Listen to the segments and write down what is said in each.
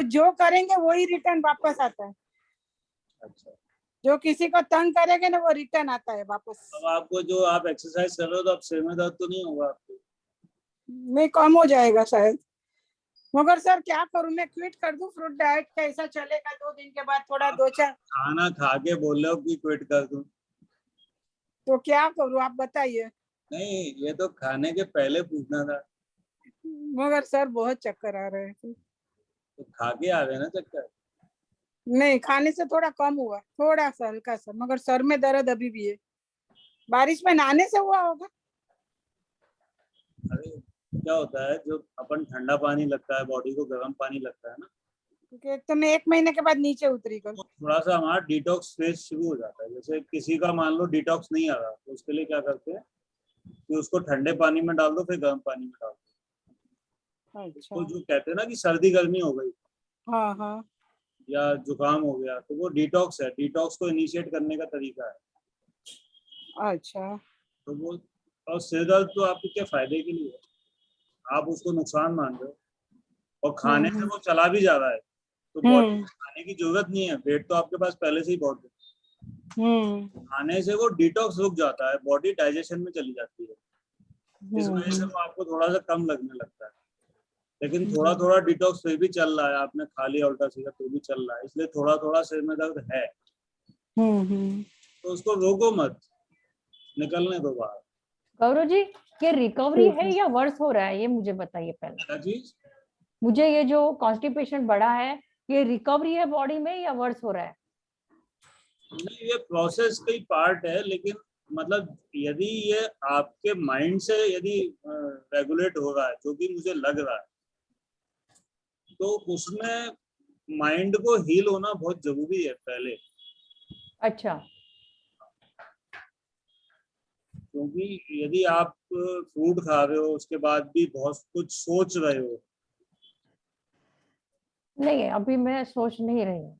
जो करेंगे वही रिटर्न वापस आता है। अच्छा, जो किसी को तंग करेंगे ना वो रिटर्न आता है वापस। अब आपको जो आप एक्सरसाइज कर रहे हो तो अब सिर में दर्द तो नहीं होगा आपको? नहीं, कम हो जाएगा शायद। मगर सर क्या करूं, मैं क्विट कर दूं फ्रूट डाइट? कैसा चलेगा? 2 दिन के बाद थोड़ा दो चार। खाना खा के बोल रहे हो कि क्विट कर दूं? तो क्या करूं आप बताइए। नहीं, ये तो खाने के पहले पूछना था। मगर सर बहुत चक्कर आ रहे हैं। तो खा के आ गए ना चक्कर। नहीं, खाने से थोड़ा कम हुआ, थोड़ा सा हल्का सा, मगर सर में दर्द अभी भी है। बारिश में नहाने से हुआ होगा। अरे क्या होता है, जो अपन ठंडा पानी लगता है बॉडी को, गर्म पानी लगता है ना, क्योंकि एक तो मैं 1 महीने के बाद नीचे उतरी कल। तो थोड़ा सा हमारा डिटॉक्स फेज शुरू हो जाता है। जैसे किसी का मान लो डिटॉक्स नहीं आ रहा, तो उसके लिए क्या करते हैं कि उसको ठंडे पानी में डाल दो, फिर गर्म पानी में डाल दो। अच्छा। उसको जो कहते हैं ना कि सर्दी गर्मी हो गई हाँ हाँ। या जुकाम हो गया, तो वो डिटॉक्स है। डिटॉक्स को इनिशिएट करने का तरीका है। अच्छा। तो वो, और सिर दर्द तो आपके क्या फायदे के लिए है, आप उसको नुकसान मान रहे हो। और खाने से हम्म। वो चला भी जा रहा है, तो बॉडी हम्म। को खाने की जरूरत नहीं है। वेट तो आपके पास पहले से ही बहुत है। हम्म। खाने से वो डिटॉक्स रुक जाता है, बॉडी डाइजेशन में चली जाती है। इस वजह से हम्म। वो आपको थोड़ा सा कम लगने लगता है। लेकिन थोड़ा हम्म। थोड़ा डिटॉक्स फिर भी चल रहा है, आपने खा लिया उल्टा सीधा तो भी चल रहा है, इसलिए थोड़ा थोड़ा सिर में दर्द है। हम्म। तो उसको रोको मत, निकलने दो बाहर। गौरव जी, ये रिकवरी ठीक है है। या वर्स हो रहा है, ये मुझे बताइए पहले। क्या चीज? मुझे ये जो कॉन्स्टिपेशन बढ़ा है, ये रिकवरी है बॉडी में या वर्स हो रहा है? नहीं, ये प्रोसेस का ही पार्ट है, लेकिन मतलब यदि ये आपके माइंड से यदि रेगुलेट हो रहा है, जो कि मुझे लग रहा है, तो उसमें माइंड को हील होना बहुत जरूरी है पहले। अच्छा। क्योंकि यदि आप फ्रूट खा रहे हो उसके बाद भी बहुत कुछ सोच रहे हो। नहीं, अभी मैं सोच नहीं रही हूँ।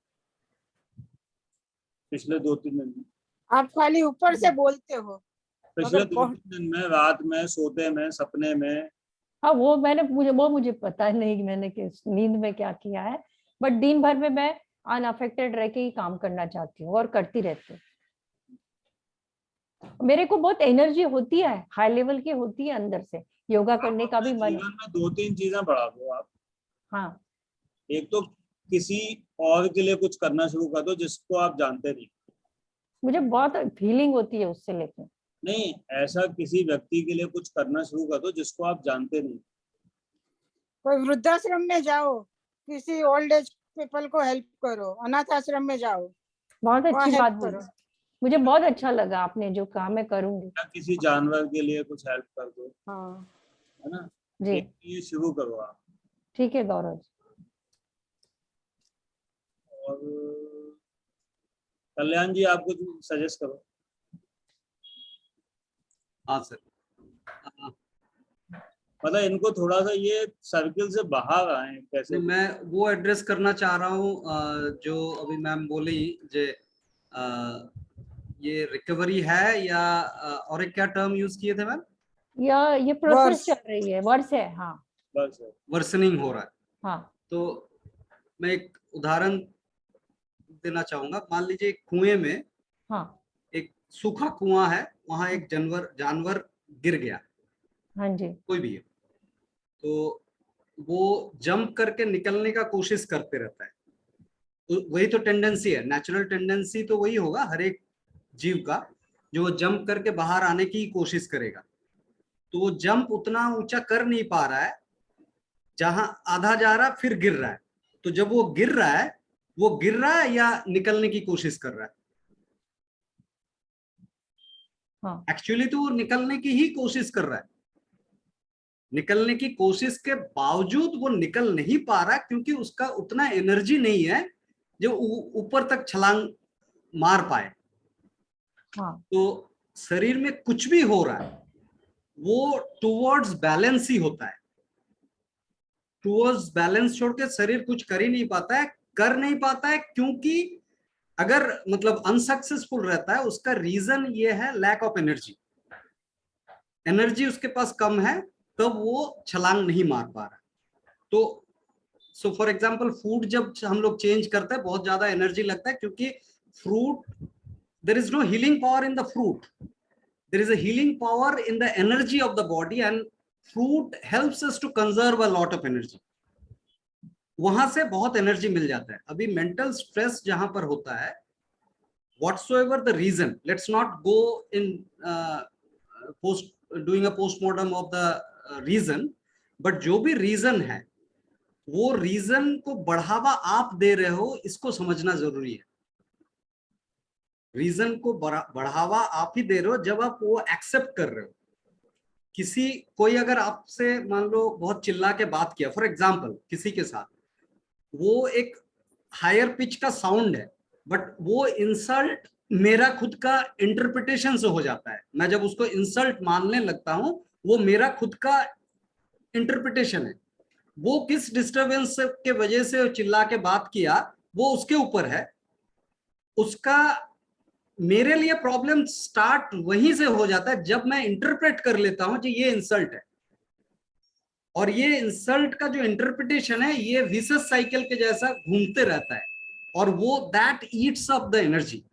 पिछले 2-3 दिन में, आप खाली ऊपर से बोलते हो। पिछले मगर दो बहुत। तीन दिन में रात में सोते में सपने में। हाँ, वो मुझे पता नहीं मैंने किस नींद में क्या किया है, बट दिन भर में मैं अनअफेक्टेड रह के ही काम करना चाहती हूँ और करती रहती हूँ। मेरे को बहुत एनर्जी होती है, हाई लेवल की होती है अंदर से, योगा आप करने का अपने भी मन है। जीवन में 2-3 चीजें बढ़ा दो आप। हाँ। एक तो किसी और के लिए कुछ करना शुरू कर दो जिसको आप जानते नहीं। मुझे बहुत फीलिंग होती है उससे लेके। नहीं, ऐसा किसी व्यक्ति के लिए कुछ करना शुरू कर दो जिसको आप जानते नहीं। कोई वृद्धाश्रम में जाओ, किसी ओल्ड एज पीपल को हेल्प करो, अनाथ आश्रम में जाओ, बहुत वहाँ अच्छी बात हेल्प बोली, करो। मुझे बहुत अच्छा लगा आपने जो कहा, मैं करूंगी। या किसी जानवर के लिए कुछ हेल्प कर दो, हाँ। है ना। जी। ये शुरू करो आप। ठीक है गौरव जी। और कल्याण जी, आप कुछ सजेस्ट करो। हाँ सर। मतलब इनको थोड़ा सा ये सर्किल से बाहर आए कैसे। मैं वो एड्रेस करना चाह रहा हूँ जो अभी मैम बोली, जे ये रिकवरी है या और एक क्या टर्म यूज किए थे मैम? या ये प्रोसेस चल रही है, वर्ष है। हाँ। बस वर्सनिंग हो रहा है। हाँ। तो मैं एक उदाहरण देना चाहूंगा। मान लीजिए एक कुएं में, हाँ। एक सूखा कुआं है, वहां एक जानवर गिर गया, हाँ जी। कोई भी है, तो वो जंप करके निकलने का कोशिश करते रहता है। तो वही तो टेंडेंसी है, नेचुरल टेंडेंसी तो वही होगा हर एक जीव का, जो वो जंप करके बाहर आने की कोशिश करेगा। तो वो जंप उतना ऊंचा कर नहीं पा रहा है, जहां आधा जा रहा फिर गिर रहा है। तो जब वो गिर रहा है, वो गिर रहा है या निकलने की कोशिश कर रहा है? हाँ। एक्चुअली तो वो निकलने की ही कोशिश कर रहा है। निकलने की कोशिश के बावजूद वो निकल नहीं पा रहा क्योंकि उसका उतना एनर्जी नहीं है जो ऊपर तक छलांग मार पाए। हाँ। तो शरीर में कुछ भी हो रहा है वो टुवर्ड्स बैलेंस ही होता है। टुवर्ड्स बैलेंस छोड़ के शरीर कुछ कर ही नहीं पाता है। कर नहीं पाता है क्योंकि अगर मतलब अनसक्सेसफुल रहता है, उसका रीजन ये है लैक ऑफ एनर्जी। एनर्जी उसके पास कम है, तब वो छलांग नहीं मार पा रहा। तो सो फॉर एग्जाम्पल फूड जब हम लोग चेंज करते हैं बहुत ज्यादा एनर्जी लगता है, क्योंकि fruit, there is no healing power in the fruit, there is a healing power in the energy of the body, and fruit helps us to conserve a lot of energy. वहां से बहुत energy मिल जाता है। अभी mental stress जहां पर होता है, whatsoever the reason, let's not go in doing a postmortem of the reason, but जो भी रीजन है वो रीजन को बढ़ावा आप दे रहे हो, इसको समझना जरूरी है। रीजन को बढ़ावा आप ही दे रहे हो जब आप वो एक्सेप्ट कर रहे हो। कोई अगर आपसे मान लो बहुत चिल्ला के बात किया फॉर एग्जाम्पल किसी के साथ, वो एक हायर पिच का साउंड है, बट वो इंसल्ट मेरा खुद का इंटरप्रिटेशन से हो जाता है। मैं जब उसको इंसल्ट मानने लगता हूं, वो मेरा खुद का इंटरप्रिटेशन है। वो किस डिस्टरबेंस के वजह से चिल्ला के बात किया वो उसके ऊपर है। उसका मेरे लिए प्रॉब्लम स्टार्ट वहीं से हो जाता है जब मैं इंटरप्रेट कर लेता हूं कि ये इंसल्ट है, और ये इंसल्ट का जो इंटरप्रिटेशन है ये विशेष साइकिल के जैसा घूमते रहता है, और वो that eats up the energy.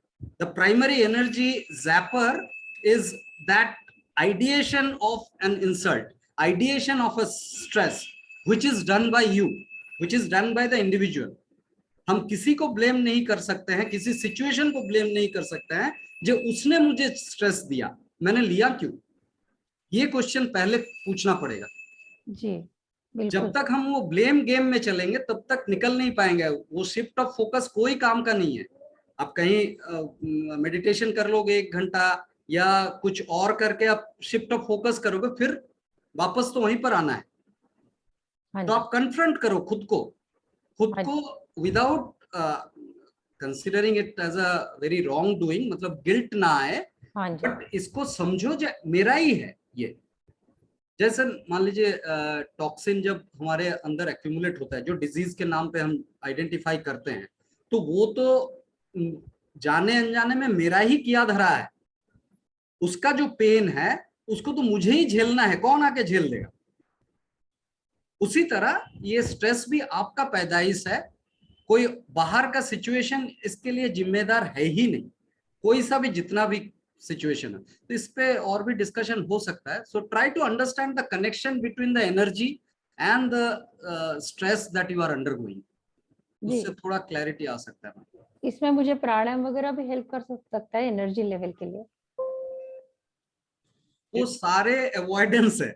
The primary energy zapper is that ideation of an insult, ideation of a stress which is done by you, which is done by the individual. हम किसी को ब्लेम नहीं कर सकते हैं, किसी situation को blame नहीं कर सकते हैं जो उसने मुझे स्ट्रेस दिया, मैंने लिया क्यों? ये क्वेश्चन पहले पूछना पड़ेगा। जी बिल्कुल। जब तक हम वो ब्लेम गेम में चलेंगे तब तक निकल नहीं पाएंगे। वो शिफ्ट ऑफ फोकस कोई काम का नहीं है। आप कहीं मेडिटेशन कर लोगे 1 घंटा या कुछ और करके आप शिफ्ट ऑफ फोकस करोगे, फिर वापस तो वहीं पर आना है। तो आप कन्फ्रंट करो खुद को without considering it as a very wrong doing, मतलब गिल्ट ना आए, बट इसको समझो मेरा ही है ये। जैसे मान लीजिए टॉक्सिन जब हमारे अंदर एक्यूमुलेट होता है, जो डिजीज के नाम पे हम आइडेंटिफाई करते हैं, तो वो तो जाने अनजाने में मेरा ही किया धरा है। उसका जो पेन है उसको तो मुझे ही झेलना है, कौन आके झेल देगा? उसी तरह ये स्ट्रेस भी आपका पैदाइश है, कोई बाहर का सिचुएशन इसके लिए जिम्मेदार है ही नहीं, कोई सा भी जितना भी सिचुएशन है। तो इस पे और भी डिस्कशन हो सकता है। So try to understand the connection between the energy and the stress that you are undergoing, उससे थोड़ा क्लैरिटी आ सकता है। इसमें मुझे प्राणायाम वगैरह भी हेल्प कर सकता है एनर्जी लेवल के लिए? वो सारे अवॉइडेंस है,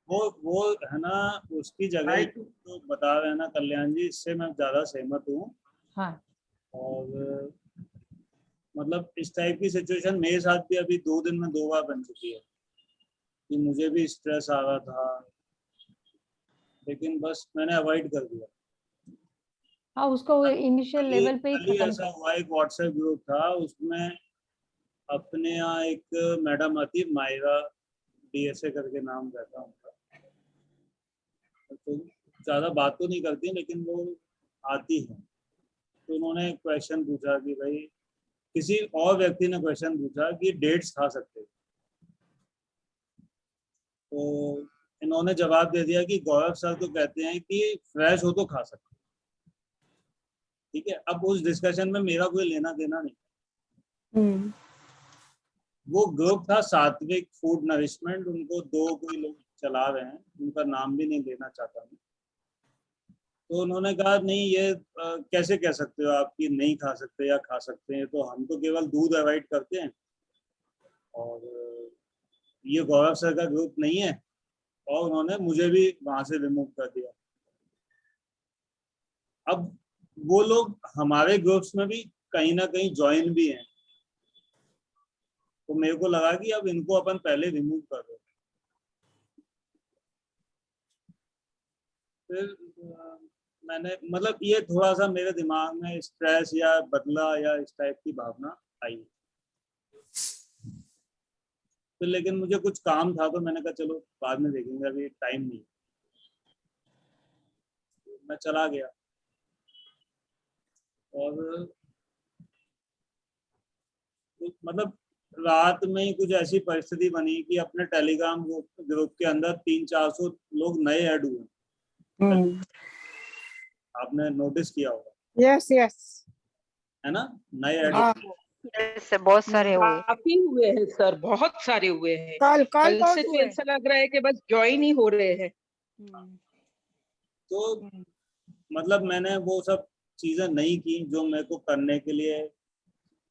वो है ना, उसकी जगह तो बता रहे हैं ना कल्याण जी, इससे मैं ज्यादा सहमत हूँ। हाँ। और मतलब इस टाइप की सिचुएशन मेरे साथ भी अभी 2 दिन में 2 बार बन चुकी है कि मुझे भी स्ट्रेस आ रहा था, लेकिन बस मैंने अवॉइड कर दिया। हाँ, उसको इनिशियल लेवल पे ही खत्म ऐसा हुआ। एक व्हाट्सएप ग्रुप था, उसमें अपने यहाँ एक मैडम आती, मायरा DSA करके नाम रहता है उनका, तो ज्यादा बात तो नहीं करती लेकिन वो आती है। तो उन्होंने क्वेश्चन पूछा कि भाई, किसी और व्यक्ति ने क्वेश्चन पूछा कि डेट्स खा सकते हैं, तो इन्होंने जवाब दे दिया कि गौरव सर तो कहते हैं कि फ्रेश हो तो खा सकते। ठीक है, अब उस डिस्कशन में मेरा कोई लेना देना नहीं। वो ग्रुप था सात्विक फूड नरिशमेंट, उनको 2 कोई लोग चला रहे हैं, उनका नाम भी नहीं लेना चाहता मैं। तो उन्होंने कहा नहीं, ये कैसे कह सकते हो आप कि नहीं खा सकते या खा सकते हैं, तो हम तो केवल दूध अवॉइड करते हैं और ये गौरव सर का ग्रुप नहीं है। और उन्होंने मुझे भी वहां से रिमूव कर दिया। अब वो लोग हमारे ग्रुप्स में भी कहीं ना कहीं ज्वाइन भी हैं, तो मेरे को लगा कि अब इनको अपन पहले रिमूव कर दो। फिर मैंने मतलब ये थोड़ा सा मेरे दिमाग में स्ट्रेस या बदला या इस टाइप की भावना आई। फिर लेकिन मुझे कुछ काम था तो मैंने कहा चलो बाद में देखेंगे, अभी टाइम नहीं। मैं चला गया और मतलब रात में ही कुछ ऐसी परिस्थिति बनी कि अपने टेलीग्राम ग्रुप के अंदर 300-400 लोग नए ऐड हुए। आपने नोटिस किया होगा, यस यस है ना, नए हाँ से बहुत सारे हुए। काफी हुए हैं सर, बहुत सारे हुए हैं। कल कल कल बहुत से तो हुए ऐसा लग रहा है कि बस ज्वाइन ही हो रहे हैं। तो मतलब मैंने वो सब चीजें नहीं की जो मेरे को करने के लिए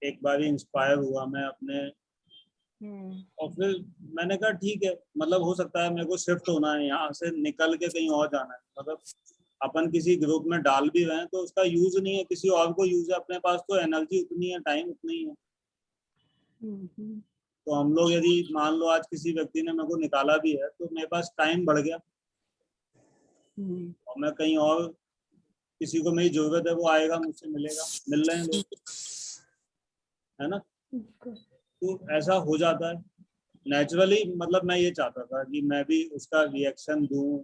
एक बार इंस्पायर हुआ मैं अपने, और फिर मैंने कहा ठीक है, मतलब हो सकता है मेरे को शिफ्ट होना है, यहाँ से निकल के कहीं और जाना है, मतलब अपन किसी ग्रुप में डाल भी रहे हैं तो उसका यूज नहीं है, किसी और को यूज है, अपने पास तो एनर्जी उतनी है, टाइम उतनी ही है। तो हम लोग यदि मान लो आज किसी व्यक्ति ने मेरे को निकाला भी है तो मेरे पास टाइम बढ़ गया, और मैं कहीं और किसी को मेरी जरूरत है वो आएगा मुझसे मिलेगा, मिल रहे हैं लोग, है ना। तो ऐसा हो जाता है नेचुरली, मतलब मैं ये चाहता था कि मैं भी उसका रिएक्शन दूं,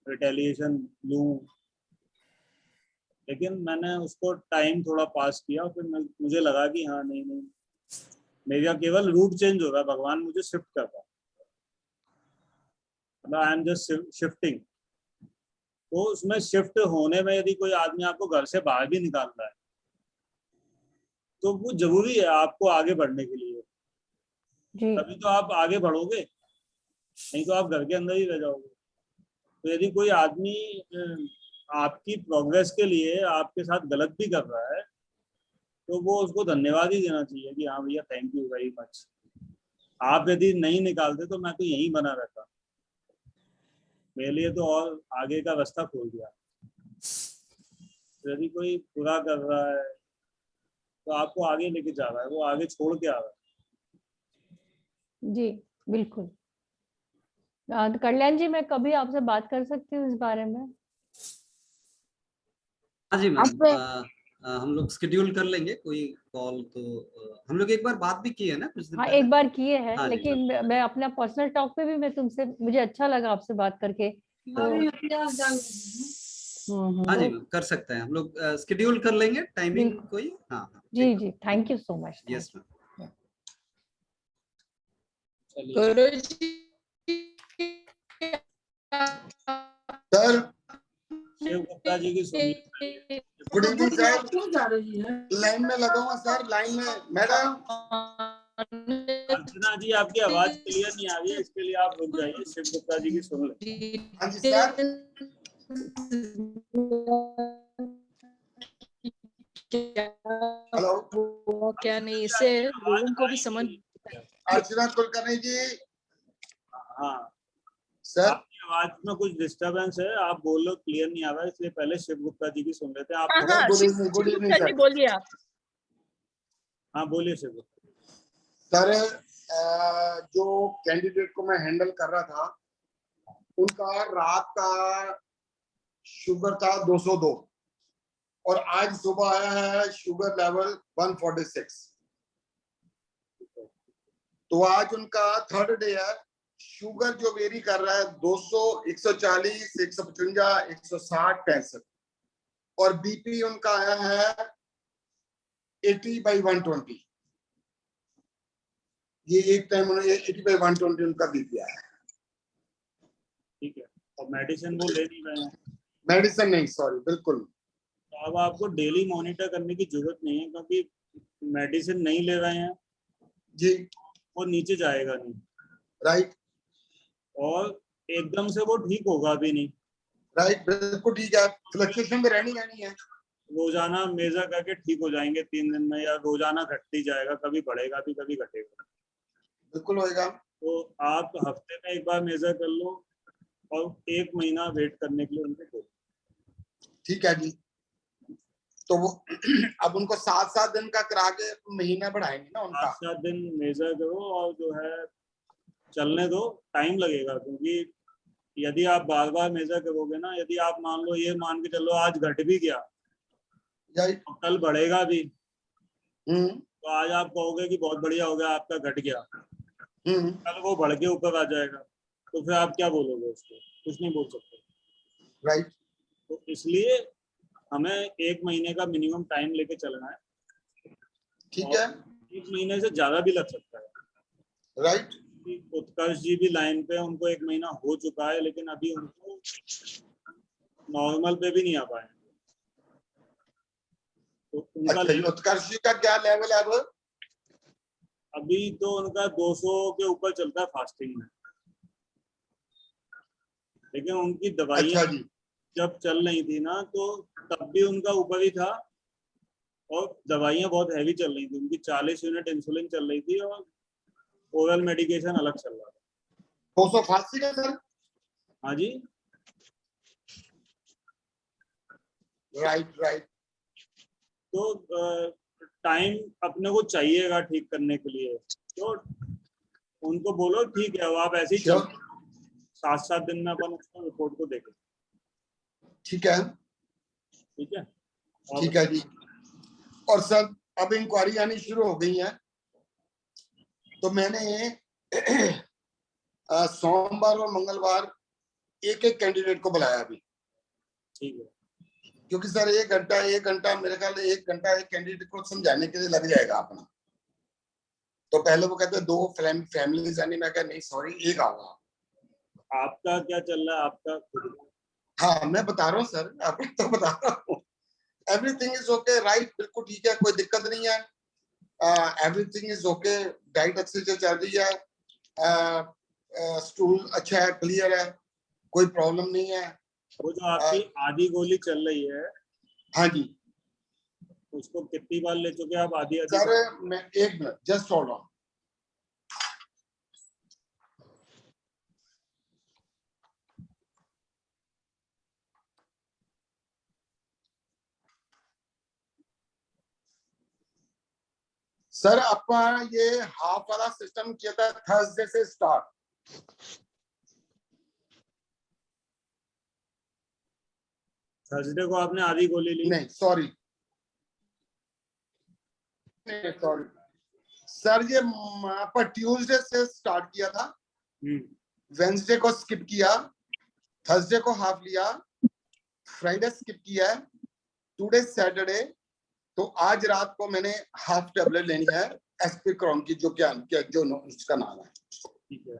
रिटेलिएशन लूं, लेकिन मैंने उसको टाइम थोड़ा पास किया, फिर मुझे लगा कि हाँ नहीं नहीं, मेरा केवल रूट चेंज हो रहा है, भगवान मुझे शिफ्ट कर रहा है, मतलब आई एम जस्ट शिफ्टिंग। तो उसमें शिफ्ट होने में यदि कोई आदमी आपको घर से बाहर भी निकाल रहा है तो वो जरूरी है आपको आगे बढ़ने के लिए, जी तभी तो आप आगे बढ़ोगे, नहीं तो आप घर के अंदर ही रह जाओगे। तो यदि कोई आदमी आपकी प्रोग्रेस के लिए आपके साथ गलत भी कर रहा है तो वो उसको धन्यवाद ही देना चाहिए कि हाँ भैया थैंक यू वेरी मच, आप यदि नहीं निकालते तो मैं तो यहीं बना रहता, मेरे लिए तो और आगे का रास्ता खोल दिया। यदि कोई बुरा कर रहा है तो आपको आगे लेके जा रहा है, वो आगे छोड़ के आ रहा है। जी बिल्कुल। तो कल्याण जी, मैं कभी आपसे बात कर सकती हूँ इस बारे में? हाँ जी अब मैम, हम लोग शेड्यूल कर लेंगे कोई कॉल, तो हम लोग एक बार बात भी की है ना कुछ दिन हाँ पहले। एक बार किए हैं, हाँ जी, लेकिन मैं अपना पर्सनल टॉक पे भी मैं तुमसे, मुझे अच्छा लगा आपसे बात करके। तो हाँ जी मैम, कर सकते हैं हम लोग, शेड्यूल कर लेंगे टाइमिंग बिल्कुल। कोई। हाँ हाँ जी जी, thank you so much. Yes ma'am. Guruji sir Shiv Gupta ji की सुन ली पहले। गुड इवनिंग सर, लाइन में लगा हुआ सर, लाइन में मैडम। अर्चना जी आपकी आवाज क्लियर नहीं आ रही है, इसके लिए आप रुक जाइए, शिव गुप्ता जी की सुन ले। हाँ जी सर, हेलो क्या नहीं, इससे लोगों को भी समझ। अर्चना कुलकर्णी जी। हाँ सर आपकी आवाज में कुछ डिस्टरबेंस है, आप बोल लो क्लियर नहीं आ रहा है, इसलिए पहले शिव गुप्ता जी की सुन लेते हैं। आप हाँ थोड़ा हाँ, गुड इवनिंग सर। बोलिए आप। हाँ बोलिए शिव गुप्ता। सर जो कैंडिडेट को मैं हैंडल कर रहा था उनका रात का शुगर था 202 और आज सुबह आया है शुगर लेवल 146। तो आज उनका थर्ड डे है, शुगर जो वेरी कर रहा है 200, 140, 155, 160, 65 और बीपी उनका आया है 80/120। ये एक टाइम उन्होंने 80/120 उनका बीपी आया है। ठीक है, और मेडिसिन वो ले नहीं रहे हैं मेडिसिन नहीं, सॉरी बिल्कुल। तो अब आपको डेली मॉनिटर करने की जरूरत नहीं है, क्योंकि मेडिसिन नहीं ले रहे हैं जी वो नीचे जाएगा नहीं, राइट और एकदम से वो ठीक होगा भी नहीं। राइट बिल्कुल ठीक है, फ्लक्चुएशन में रहनी है। रोजाना मेजर करके ठीक हो जाएंगे 3 दिन में, या रोजाना घटती जाएगा, कभी बढ़ेगा भी कभी घटेगा। बिल्कुल होएगा। तो आप हफ्ते में एक बार मेजर कर लो और 1 महीना वेट करने के लिए उनको बोलो। ठीक है जी, तो वो अब उनको 7-7 दिन का करा के महीना बढ़ाएंगे ना उनका। 7 दिन मेजर करो और जो है चलने दो, टाइम लगेगा, क्योंकि यदि आप बार बार मेजर करोगे ना, यदि आप मान लो ये मान के चलो आज घट भी गया राइट। और कल बढ़ेगा भी, तो आज आप कहोगे कि बहुत बढ़िया हो गया आपका घट गया, कल वो बढ़ के ऊपर आ जाएगा, तो फिर आप क्या बोलोगे उसको? कुछ नहीं बोल सकते। राइट। तो इसलिए हमें 1 महीने का मिनिमम टाइम लेके चलना है। ठीक है। 1 महीने से ज्यादा भी लग सकता है। राइट। उत्कर्ष जी भी लाइन पे, उनको 1 महीना हो चुका है, लेकिन अभी उनको नॉर्मल पे भी नहीं आ पाए। उनका अच्छा, उत्कर्ष जी का क्या लेवल है अब? अभी तो उनका 200 के ऊपर चलता है फास्टिंग में, लेकिन उनकी दवाइयाँ अच्छा जी, जब चल रही थी ना तो तब भी उनका ऊपर ही था, और दवाइयाँ बहुत हैवी चल रही थी उनकी, 40 यूनिट इंसुलिन चल रही थी और ओरल मेडिकेशन अलग चल रहा था। 288 का सर? हाँ जी, राइट राइट। तो टाइम अपने को चाहिएगा ठीक करने के लिए, तो उनको बोलो ठीक है, अब आप ऐसे ही चल, Sure. 7-7 दिन में अपन उसको रिपोर्ट को देखें। ठीक है, ठीक है, और ठीक है जी। और सर अब इंक्वायरी आनी शुरू हो गई है, तो मैंने सोमवार और मंगलवार एक एक कैंडिडेट को बुलाया अभी, ठीक है, क्योंकि सर एक घंटा मेरे ख्याल 1 घंटा एक कैंडिडेट को समझाने के लिए लग जाएगा अपना। तो पहले वो कहते हैं 2 फैमिलीज आनी, मैं कहा नहीं सॉरी, एक आऊंगा। आपका क्या चल रहा है आपका खुद का? हाँ मैं बता रहा हूँ सर, आपको तो बता रहा हूँ। एवरीथिंग इज ओके, राइट, बिल्कुल ठीक है, कोई दिक्कत नहीं है। एवरीथिंग इज ओके, डाइट अच्छे से चल रही है, स्टूल अच्छा है, क्लियर है, कोई प्रॉब्लम नहीं है। वो जो आपकी आधी गोली चल रही है, हाँ जी उसको कितनी बार ले चुके आप आधी आधी? सर, मैं 1 minute just hold on. Sir अपना ये हाफ वाला सिस्टम किया था थर्सडे से स्टार्ट। थर्सडे को आपने आधी गोली ली? नहीं सॉरी सर, ये पर ट्यूसडे से स्टार्ट किया था, वेंसडे को स्किप किया, थर्सडे को हाफ लिया, फ्राइडे स्किप किया है, टुडे सैटरडे, तो आज रात को मैंने हाफ टेबलेट लेनी है एस्पिक्रॉन की, जो क्या जो उसका नाम है। ठीक है,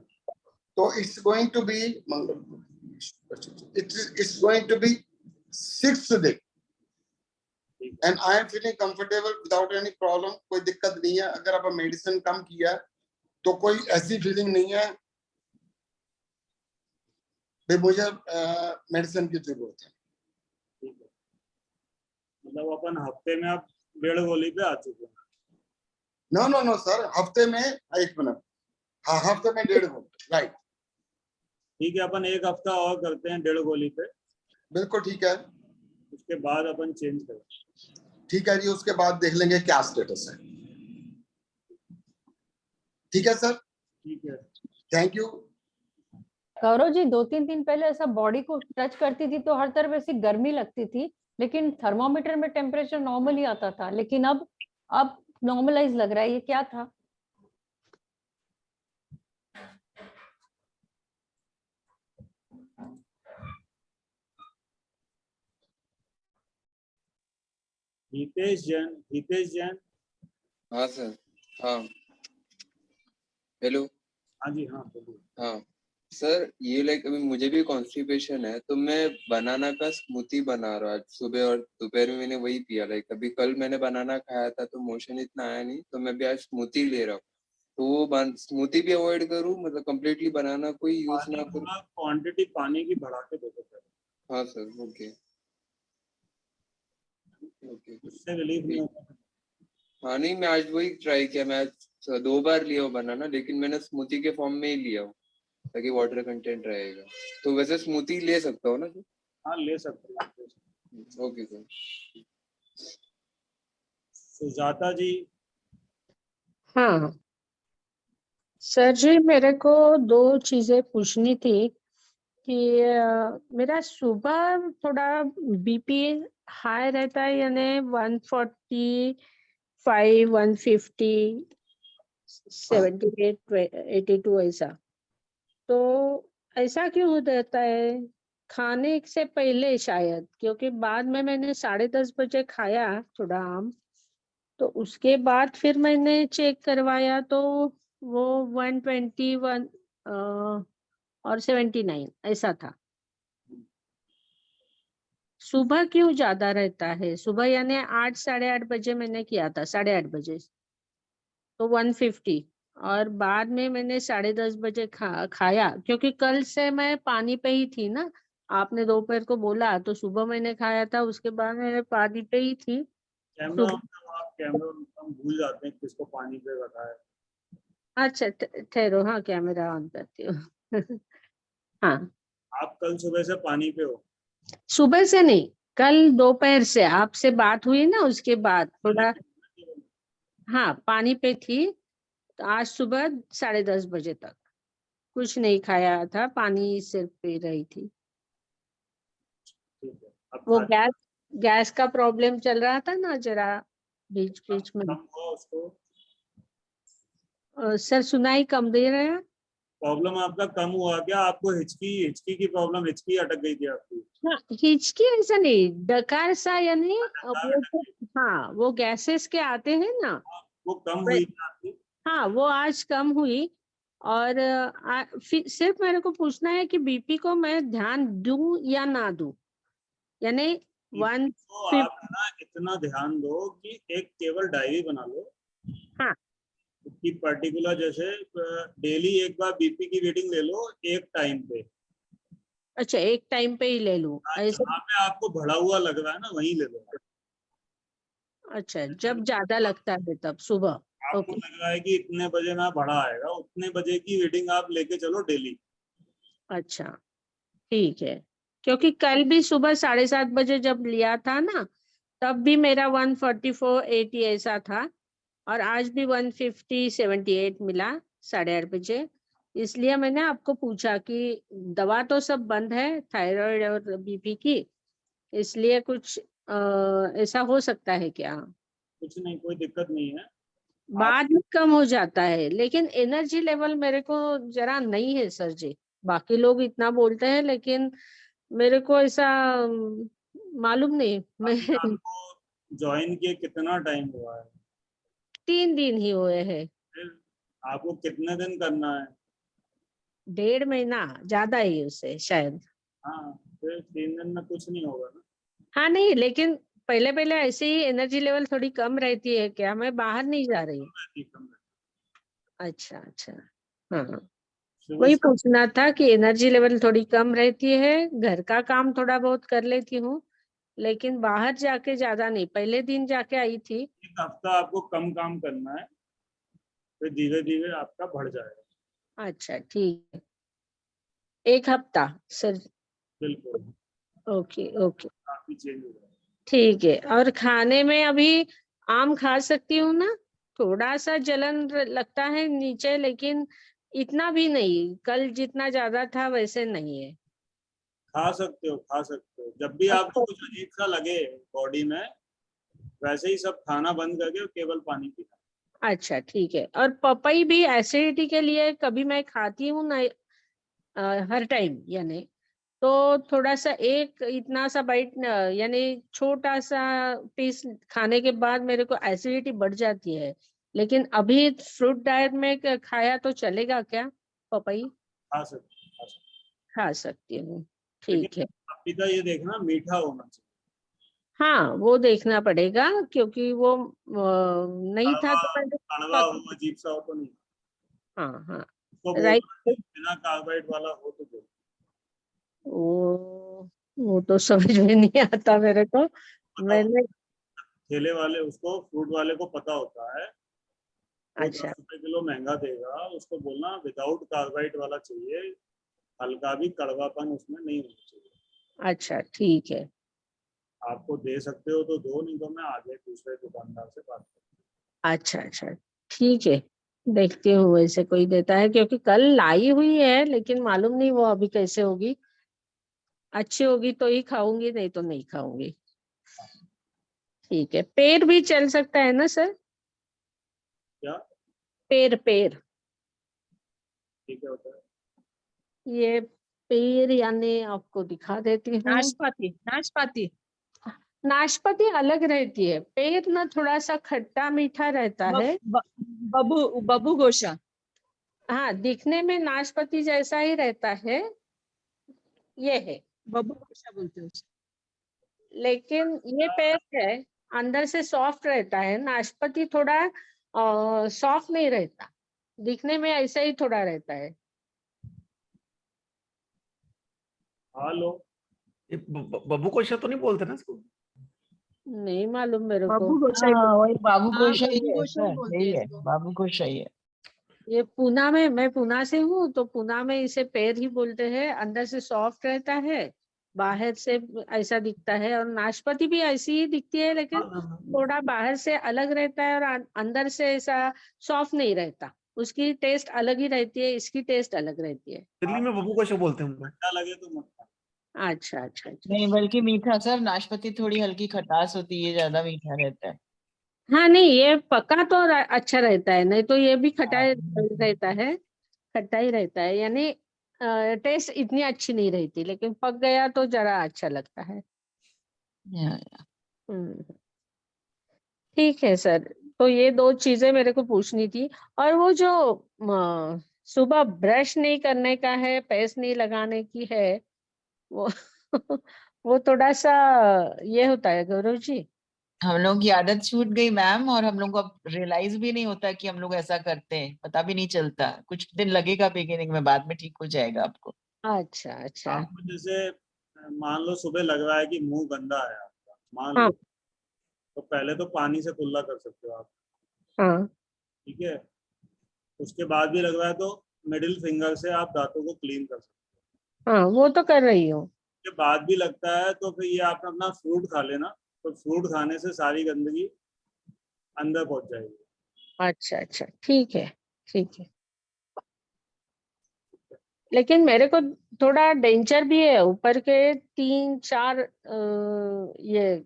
तो it's going to be, it's going to be 6th day and I am feeling comfortable without any problem, कोई दिक्कत नहीं है। अगर आप मेडिसिन कम किया तो कोई ऐसी फीलिंग नहीं है भाई मुझे मेडिसिन की जरूरत है। ठीक है, मतलब अपन हफ्ते में आप 1.5 गोली पे आ चुके हैं? नो नो नो सर, हफ्ते में 1 मिनट, हाँ हफ्ते में 1.5 गोली, राइट। ठीक है, अपन एक हफ्ता और करते हैं 1.5 गोली पे, बिल्कुल ठीक है, उसके बाद अपन चेंज करें। ठीक है जी, उसके बाद देख लेंगे क्या स्टेटस है। ठीक है सर, ठीक है, थैंक यू। गौरव जी 2-3 दिन पहले ऐसा बॉडी को टच करती थी तो हर तरफ ऐसी गर्मी लगती थी, लेकिन थर्मोमीटर में टेम्परेचर नॉर्मल ही आता था, लेकिन अब नॉर्मलाइज लग रहा है, ये क्या था? हितेश जैन। हाँ सर, हाँ हेलो। हाँ जी, हाँ बोलिए। हाँ सर, ये लाइक अभी मुझे भी कॉन्स्टिपेशन है, तो मैं बनाना का स्मूथी बना रहा हूँ। आज सुबह और दोपहर में मैंने वही पिया। लाइक अभी कल मैंने बनाना खाया था तो मोशन इतना आया नहीं, तो मैं भी आज स्मूथी ले रहा हूँ। तो वो स्मूथी भी अवॉइड करूँ, मतलब कम्प्लीटली बनाना कोई यूज ना करूँ? थोड़ा क्वांटिटी पानी की बढ़ा के देखो पहले, हाँ सर, ओके ओके। उससे रिलीफ नहीं होता। हाँ नहीं, मैं आज वही ट्राई किया। मैं आज 2 बार लिया हूँ बनाना, लेकिन मैंने स्मूथी के फॉर्म में ही लिया हूँ ताकि वाटर कंटेंट रहेगा। तो वैसे स्मूथी ले सकता हूँ ना सर? हाँ ले सकते हैं। Okay sir. सुजाता जी। हाँ सर जी, मेरे को 2 चीजें पूछनी थी कि मेरा सुबह थोड़ा बीपी हाई रहता है, यानी 145, 150, 78, 82 ऐसा। तो ऐसा क्यों होता है? खाने से पहले शायद, क्योंकि बाद में मैंने 10:30 बजे खाया थोड़ा आम, तो उसके बाद फिर मैंने चेक करवाया तो वो 121 और 79 ऐसा था। सुबह क्यों ज्यादा रहता है? सुबह यानी 8 साढ़े 8 बजे मैंने किया था, 8:30 बजे तो 150, और बाद में मैंने 10:30 बजे खाया, क्योंकि कल से मैं पानी पे ही थी ना, आपने दोपहर को बोला तो सुबह मैंने खाया था, उसके बाद मैंने पानी पे ही थी। कैमरा सुबह- ऑन करो, आप कैमरा हम भूल जाते हैं किसको पानी पे रखा है। अच्छा ठहरो, हाँ कैमरा ऑन करती हूँ। हाँ, आप कल सुबह से पानी पे हो? सुबह से नहीं, कल दोपहर से आपसे बात हुई ना, उसके बाद थोड़ा हाँ पानी पे थी। तो आज सुबह 10:30 बजे तक कुछ नहीं खाया था, पानी सिर्फ पी रही थी। ठीक है, अब वो खा गैस का प्रॉब्लम चल रहा था ना जरा बीच बीच में। कम हुआ उसको? सर सुनाई कम दे रहे हैं? प्रॉब्लम आपका कम हुआ क्या? आपको हिचकी हिचकी की प्रॉब्लम, हिचकी अटक गई थी आपकी? हाँ, हिचकी ऐसा नहीं, डकार सा यानी डकार वो अटक गई। हाँ वो गैसेस के आते हैं ना। वो कम हुई थी आपकी? हाँ वो आज कम हुई। और फिर सिर्फ मेरे को पूछना है कि बीपी को मैं ध्यान दूं या ना दूं, यानी तो 150। आप ना इतना ध्यान दो कि एक केवल डायरी बना लो हाँ कि पर्टिकुलर, जैसे डेली एक बार बीपी की रीडिंग ले लो एक टाइम पे। अच्छा, एक टाइम पे ही ले लूं ऐसे? जहाँ पे आपको बढ़ा हुआ लग रहा है ना वहीं ले लो। अच्छा, जब ज्यादा लगता है तब सुबह? आपको ओके, लग रहा है कि इतने बजे ना बढ़ा आएगा, उतने बजे की रीडिंग आप लेके चलो डेली। अच्छा ठीक है। क्योंकि कल भी सुबह 7:30 बजे जब लिया था ना, तब भी मेरा 144/80 ऐसा था, और आज भी 150/78 मिला 8:30 बजे। इसलिए मैंने आपको पूछा कि दवा तो सब बंद है थायराइड और बीपी की, इसलिए कुछ ऐसा हो सकता है क्या? कुछ नहीं, कोई दिक्कत नहीं है। बाद में कम हो जाता है, लेकिन एनर्जी लेवल मेरे को जरा नहीं है सर जी। बाकी लोग इतना बोलते हैं, लेकिन मेरे को ऐसा मालूम नहीं। मैं आपको ज्वाइन किए कितना टाइम हुआ है? 3 दिन ही हुए हैं। फिर आपको कितने दिन करना है? 1.5 महीना ज्यादा ही उससे शायद। हाँ, फिर 3 दिन में कुछ नहीं होगा ना। हाँ नहीं, लेकिन पहले पहले ऐसे ही एनर्जी लेवल थोड़ी कम रहती है क्या? मैं बाहर नहीं जा रही। ठीक है। अच्छा अच्छा, हाँ शुरू वही से पूछना था कि एनर्जी लेवल थोड़ी कम रहती है, घर का काम थोड़ा बहुत कर लेती हूँ, लेकिन बाहर जाके ज्यादा नहीं। पहले दिन जाके आई थी। एक हफ्ता आपको कम काम करना है, फिर धीरे धीरे आपका बढ़ जाएगा। अच्छा ठीक है, 1 हफ्ता सर? बिल्कुल, ओके ओके काफी चेंज हो जाएगा। ठीक है। और खाने में अभी आम खा सकती हूँ ना? थोड़ा सा जलन लगता है नीचे, लेकिन इतना भी नहीं, कल जितना ज्यादा था वैसे नहीं है। खा सकते हो, खा सकते हो। जब भी आपको अच्छा कुछ अजीब सा लगे बॉडी में, वैसे ही सब खाना बंद करके केवल पानी पीना। अच्छा ठीक है। और पपई भी एसिडिटी के लिए कभी मैं खाती हूँ ना, हर टाइम यानी, तो थोड़ा सा एक इतना सा बाइट यानी छोटा सा पीस खाने के बाद मेरे को एसिडिटी बढ़ जाती है। लेकिन अभी फ्रूट डाइट में खाया तो चलेगा क्या पपई? खा सकते हो, खा सकते खा सकती हूँ, हो। लेकिन ठीक है। पपीता ये देखना मीठा होना चाहिए। हाँ वो देखना पड़ेगा, क्योंकि वो नहीं था कड़वा, तो मैंने कड़वा हो, अजीब सा हो तो नहीं। हाँ हाँ उसको राइट। बोलना कि बिना कार्बाइड वाला हो तो दो। वो तो समझ में नहीं आता मेरे को। पता होता मैंने है, ठेले वाले उसको, फ्रूट वाले को पता होता है। वो अच्छा 10 रुपए किलो महंगा देगा, उसको बोलना विदाउट कार्बाइड वाला चाहिए, हल्का भी कड़वापन उसमें नहीं होना चाहिए। अच्छा ठीक है। आपको दे सकते हो तो दो, नहीं तो मैं आगे दूसरे दुकानदार से बात करूँ। अच्छा अच्छा ठीक है, देखती हूँ वैसे कोई देता है, क्योंकि कल लाई हुई है, लेकिन मालूम नहीं वो अभी कैसे होगी। अच्छी होगी तो ही खाऊंगी, नहीं तो नहीं खाऊंगी। ठीक है। पेड़ भी चल सकता है ना सर? क्या? पेड़ पेड़, ठीक है, होता है। ये पेड़ यानी आपको दिखा देती हूँ। नाशपाती, नाशपाती। नाशपाती अलग रहती है, पेड़ ना थोड़ा सा खट्टा मीठा रहता है। बबू बबू गोशा। हाँ दिखने में नाशपाती जैसा ही रहता है, ये है। बबू गोशा बोलते हैं उसे। लेकिन ये पेस्ट है अंदर से सॉफ्ट रहता है, नाशपाती थोड़ा सॉफ्ट नहीं रहता, दिखने में ऐसा ही थोड़ा रहता है। खा लो। ये बब्बू कोशा तो नहीं बोलते ना इसको? नहीं मालूम मेरे को। बाबू गोसाई हाँ वही बाबू हाँ, गोशा ही बाबू है, गोसाई ऐसा बोलते यही हैं है, इसको। बाबू गोशा ही है। ये पूना में, मैं पूना से हूँ, तो पूना में इसे पेड़ ही बोलते हैं। अंदर से सॉफ्ट रहता है, बाहर से ऐसा दिखता है। और नाशपाती भी ऐसी ही दिखती है, लेकिन थोड़ा बाहर से अलग रहता है और अंदर से ऐसा सॉफ्ट नहीं रहता। उसकी टेस्ट अलग ही रहती है, इसकी टेस्ट अलग रहती है। दिल्ली में बब्बू कोशा बोलते हैं हम लोग। खट्टा लगे तो मत खा। अच्छा अच्छा अच्छा। नहीं बल्कि मीठा सर, नाशपाती थोड़ी हल्की खटास होती है, ज्यादा मीठा रहता है। हाँ नहीं, ये पका तो अच्छा रहता है, नहीं तो ये भी खटा हाँ, रहता है, खट्टा ही रहता है। यानी टेस्ट इतनी अच्छी नहीं रहती, लेकिन पक गया तो जरा अच्छा लगता है। या। हम्म, ठीक है सर। तो ये दो चीजें मेरे को पूछनी थी। और वो जो सुबह ब्रश नहीं करने का है, पेस्ट नहीं लगाने की है, वो वो थोड़ा सा ये होता है गौरव जी। हम लोग की आदत छूट गई मैम, और हम लोग को अब रियलाइज भी नहीं होता कि हम लोग ऐसा करते हैं, पता भी नहीं चलता। कुछ दिन लगेगा बिगिनिंग में, बाद में ठीक हो जाएगा आपको। अच्छा अच्छा। आपको जैसे मान लो सुबह लग रहा है कि मुंह गंदा है आपका, मान हाँ लो, तो पहले तो पानी से कुल्ला कर सकते हो आप, हाँ ठीक है। उसके बाद भी लग रहा है तो मिडिल फिंगर से आप दांतों को क्लीन कर सकते हाँ, वो तो कर रही हूँ। हो। उसके बाद भी लगता है तो फिर ये आप अपना फ्रूट खा लेना, तो फ्रूट खाने से सारी गंदगी अंदर पहुंच जाएगी। अच्छा अच्छा, ठीक है ठीक है। लेकिन मेरे को थोड़ा डेंजर भी है, ऊपर के 3-4 ये,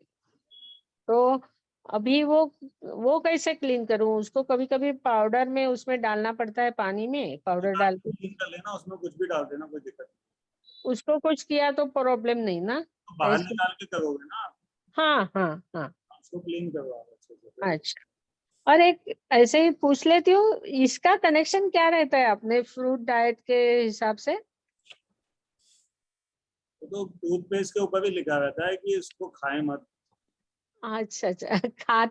तो अभी वो कैसे क्लीन करूं उसको? कभी कभी पाउडर में उसमें डालना पड़ता है, पानी में पाउडर डाल के। क्लीन कर लेना, उसमें कुछ भी डाल देना, कोई दिक्कत नहीं। उसको कुछ किया तो प्रॉब्लम नहीं ना? तो बाहर ऐसे। निकाल के करोगे ना आप, हाँ हाँ हाँ। उसको क्लीन करवा अच्छे से। अच्छा। और एक ऐसे ही पूछ लेती हूँ, इसका कनेक्शन क्या रहता है अपने फ्रूट डाइट के हिसाब से? तो टूथपेस्ट के ऊपर भी लिखा रहता है कि इसको खाएं मत। अच्छा अच्छा।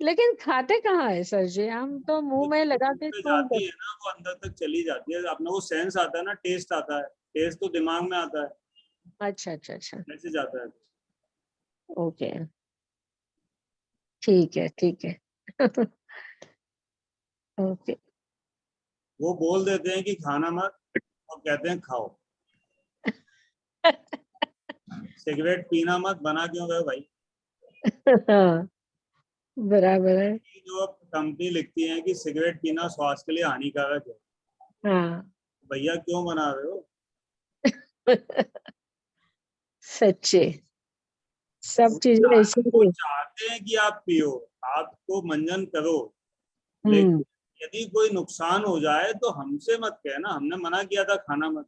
लेकिन खाते कहाँ है सर जी? हम तो मुंह में लगा के पे थूक जाती देते। है ना, वो अंदर तक चली जाती है, अपना वो सेंस आता है ना, टेस्ट आता है, टेस्ट तो दिमाग में आता है, अच्छा अच्छा अच्छा। ऐसे जाता है। ओके, ठीक है ठीक है। ओके। वो बोल देते हैं कि खाना मत, और कहते हैं खाओ। सिगरेट पीना मत, बना क्यों गए भाई? हाँ, बराबर है। ये जो कंपनी लिखती है कि सिगरेट पीना स्वास्थ्य के लिए हानिकारक है, हाँ। भैया क्यों बना रहे हो? सच्चे, सब चीजें ऐसी वो ही। चाहते हैं कि आप पियो, आपको मंजन करो, हम्म। लेकिन यदि कोई नुकसान हो जाए तो हमसे मत कहना, हमने मना किया था खाना मत।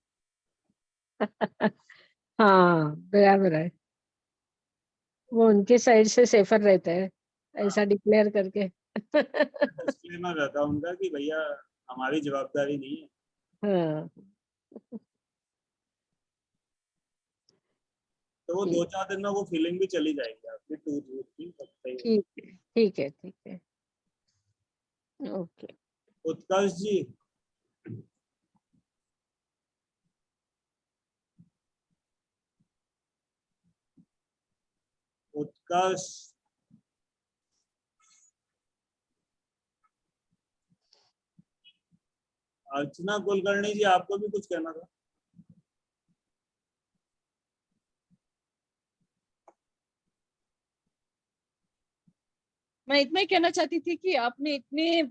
हाँ, बराबर है। वो उनके साइड से सेफर रहता है, ऐसा डिक्लेयर करके। डिस्क्लेमर रहता है उनका कि भैया हमारी जवाबदारी नहीं है। हाँ। तो वो ठीक 2-4 दिन में वो फीलिंग भी चली जाएगी आपकी, टूथ वूथ की, सब सही हो। ठीक है ठीक है ठीक है। ओके। उत्कर्ष जी, उत्कर्ष, अर्चना कुलकर्णी जी, आपको भी कुछ कहना था? मैं इतना ही कहना चाहती थी कि आपने इतने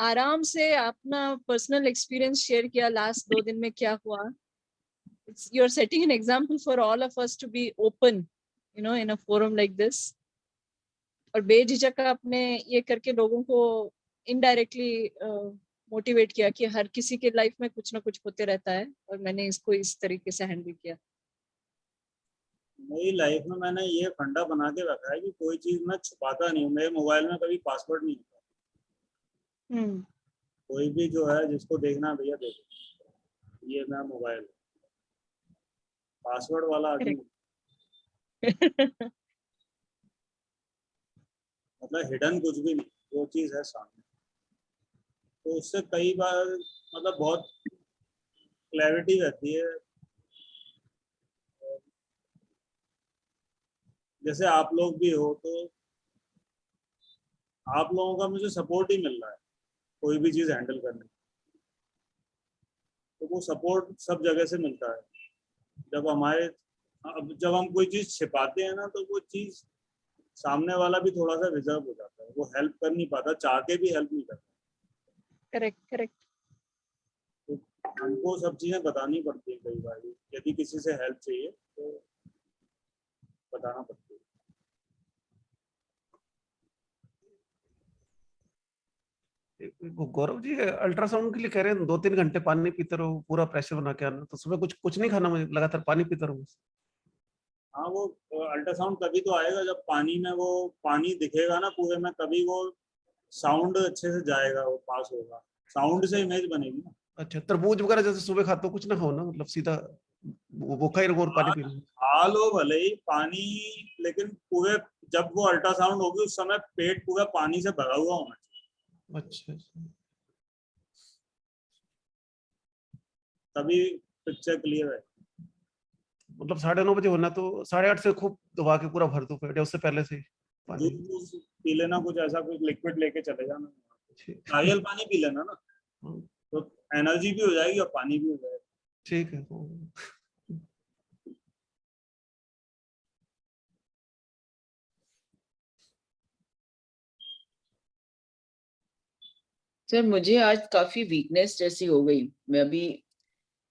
आराम से अपना पर्सनल एक्सपीरियंस शेयर किया लास्ट 2 दिन में क्या हुआ। You are setting an example for all of us to be open, you know, in a forum like this. और बेझिझक आपने ये करके लोगों को इनडायरेक्टली मोटिवेट किया कि हर किसी के लाइफ में कुछ ना कुछ होते रहता है, और मैंने इसको इस तरीके से हैंडल किया। मेरी लाइफ में मैंने ये फंडा बना के रखा है कि कोई चीज मैं छुपाता नहीं हूँ। मेरे मोबाइल में कभी पासवर्ड नहीं होता। कोई भी जो है जिसको देखना है भैया देखो, ये मेरा मोबाइल पासवर्ड वाला आदमी। मतलब हिडन कुछ भी नहीं, वो चीज है सामने। तो उससे कई बार मतलब बहुत क्लैरिटी रहती है। जैसे आप लोग भी हो, तो आप लोगों का मुझे सपोर्ट ही मिल रहा है कोई भी चीज हैंडल करने में। तो वो सपोर्ट सब जगह से मिलता है। जब हम कोई चीज छिपाते हैं ना, तो वो चीज सामने वाला भी थोड़ा सा रिजर्व हो जाता है, वो हेल्प कर नहीं पाता, चाह के भी हेल्प नहीं करता। Correct correct. तो हमको सब चीजें बतानी पड़ती है कई बार, यदि किसी से हेल्प चाहिए तो बताना पड़ता है। गौरव जी अल्ट्रासाउंड के लिए कह रहे हैं 2-3 घंटे पानी पीते रहो, पूरा प्रेशर बना के आना, तो सुबह कुछ कुछ नहीं खाना, मुझे लगातार पानी पीते रहो। हाँ, वो अल्ट्रासाउंड तभी तो आएगा जब पानी में वो पानी दिखेगा ना पूरे में, तभी वो साउंड अच्छे से जाएगा, वो पास होगा, साउंड से इमेज बनेगी ना। अच्छा, तरबूज वगैरह जैसे सुबह खाते हो, कुछ ना खाओ ना, मतलब सीधा वो खा ही रहो और पानी पी लो। खा लो भले ही पानी, लेकिन पूरे जब वो अल्ट्रासाउंड होगी उस समय पेट पूरा पानी से भरा हुआ होना चाहिए। अच्छा, तभी पिक्चर क्लियर है। मतलब 9:30 बजे होना, तो 8:30 से खूब दबा के पूरा भर दो पेट, या उससे पहले से पानी? जूस पी लेना, कुछ ऐसा कुछ लिक्विड लेके चले जाना, ठीक नारियल पानी पी लेना ना, तो एनर्जी भी हो जाएगी और पानी भी हो जाएगा। ठीक है। सर मुझे आज काफी वीकनेस जैसी हो गई। मैं अभी